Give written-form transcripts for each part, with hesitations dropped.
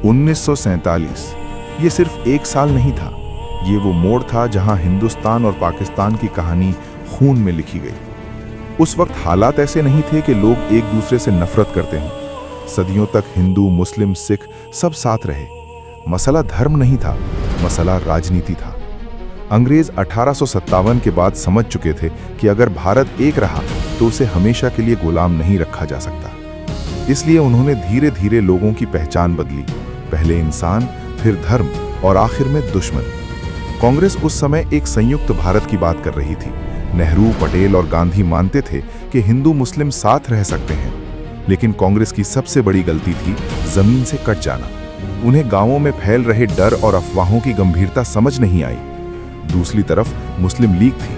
1947 ये सिर्फ एक साल नहीं था, ये वो मोड़ था जहां हिंदुस्तान और पाकिस्तान की कहानी खून में लिखी गई। उस वक्त हालात ऐसे नहीं थे कि लोग एक दूसरे से नफरत करते हों। सदियों तक हिंदू, मुस्लिम, सिख सब साथ रहे। मसला धर्म नहीं था, मसला राजनीति था। अंग्रेज 1857 के बाद समझ चुके थे कि अगर भारत एक रहा तो उसे हमेशा के लिए गुलाम नहीं रखा जा सकता। इसलिए उन्होंने धीरे धीरे लोगों की पहचान बदली, पहले इंसान, फिर धर्म और आखिर में दुश्मन। कांग्रेस उस समय एक संयुक्त भारत की बात कर रही थी। नेहरू, पटेल और गांधी मानते थे कि हिंदू मुस्लिम साथ रह सकते हैं, लेकिन कांग्रेस की सबसे बड़ी गलती थी जमीन से कट जाना। उन्हें गांवों में फैल रहे डर और अफवाहों की गंभीरता समझ नहीं आई। दूसरी तरफ मुस्लिम लीग थी,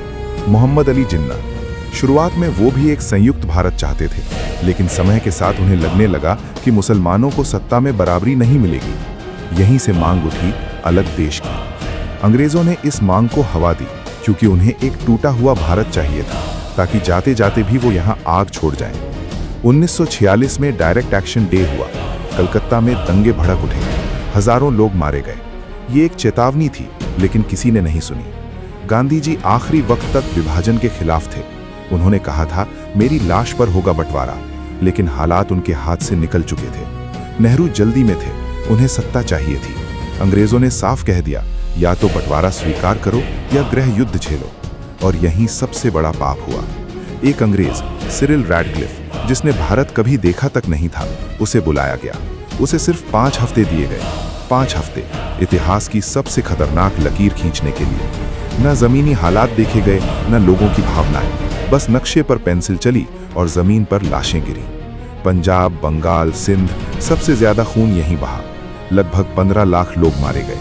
मोहम्मद अली जिन्ना। शुरुआत में वो भी एक संयुक्त भारत चाहते थे, लेकिन समय के साथ उन्हें लगने लगा कि मुसलमानों को सत्ता में बराबरी नहीं मिलेगी। यहीं से मांग उठी अलग देश की। अंग्रेजों ने इस मांग को हवा दी, क्योंकि उन्हें एक टूटा हुआ भारत चाहिए था, ताकि जाते जाते भी वो यहाँ आग छोड़ जाएं। 1946 में डायरेक्ट एक्शन डे हुआ। कलकत्ता में दंगे भड़क उठे, हजारों लोग मारे गए। ये एक चेतावनी थी, लेकिन किसी ने नहीं सुनी। गांधी जी आखिरी वक्त तक विभाजन के खिलाफ थे। उन्होंने कहा था, मेरी लाश पर होगा बंटवारा, लेकिन हालात उनके हाथ से निकल चुके थे। नेहरू जल्दी में थे, उन्हें सत्ता चाहिए थी। अंग्रेजों ने साफ कह दिया, या तो बंटवारा स्वीकार करो या गृह युद्ध झेलो। और यही सबसे बड़ा पाप हुआ। एक अंग्रेज, सिरिल रैडक्लिफ, जिसने भारत कभी देखा तक नहीं था, उसे बुलाया गया। उसे सिर्फ 5 हफ्ते दिए गए। 5 हफ्ते इतिहास की सबसे खतरनाक लकीर खींचने के लिए। न जमीनी हालात देखे गए, न लोगों की भावनाएं। बस नक्शे पर पेंसिल चली और जमीन पर लाशें गिरी। पंजाब, बंगाल, सिंध, सबसे ज्यादा खून यहीं बहा। लगभग 15 लाख लोग मारे गए।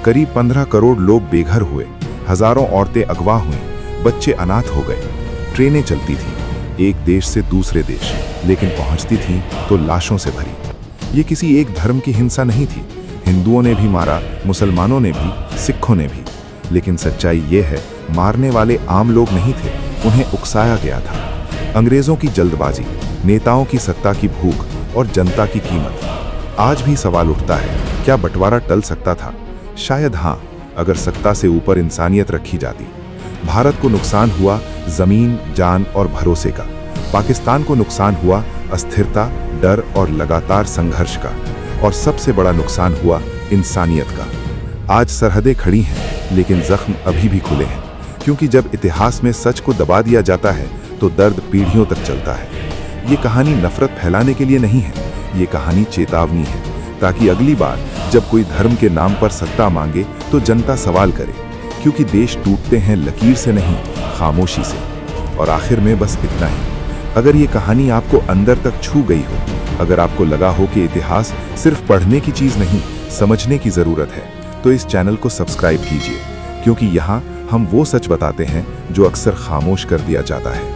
करीब 15 करोड़ लोग बेघर हुए। हजारों औरतें अगवा हुईं, बच्चे अनाथ हो गए। ट्रेनें चलती थीं, एक देश से दूसरे देश, लेकिन पहुंचती थीं तो लाशों से भरी। ये किसी एक धर्म की हिंसा नहीं थी। हिंदुओं ने भी मारा, मुसलमानों ने भी, सिखों ने भी। लेकिन सच्चाई ये है, मारने वाले आम लोग नहीं थे, उन्हें उकसाया गया था। अंग्रेजों की जल्दबाजी, नेताओं की सत्ता की भूख और जनता की कीमत। आज भी सवाल उठता है, क्या बंटवारा टल सकता था? शायद हाँ, अगर सत्ता से ऊपर इंसानियत रखी जाती। भारत को नुकसान हुआ जमीन, जान और भरोसे का। पाकिस्तान को नुकसान हुआ अस्थिरता, डर और लगातार संघर्ष का। और सबसे बड़ा नुकसान हुआ इंसानियत का। आज सरहदें खड़ी हैं, लेकिन जख्म अभी भी खुले हैं, क्योंकि जब इतिहास में सच को दबा दिया जाता है तो दर्द पीढ़ियों तक चलता है। ये कहानी नफरत फैलाने के लिए नहीं है, ये कहानी चेतावनी है, ताकि अगली बार जब कोई धर्म के नाम पर सत्ता मांगे तो जनता सवाल करे, क्योंकि देश टूटते हैं लकीर से नहीं, खामोशी से। और आखिर में बस इतना ही, अगर ये कहानी आपको अंदर तक छू गई हो, अगर आपको लगा हो कि इतिहास सिर्फ पढ़ने की चीज नहीं, समझने की जरूरत है, तो इस चैनल को सब्सक्राइब कीजिए, क्योंकि यहाँ हम वो सच बताते हैं जो अक्सर खामोश कर दिया जाता है।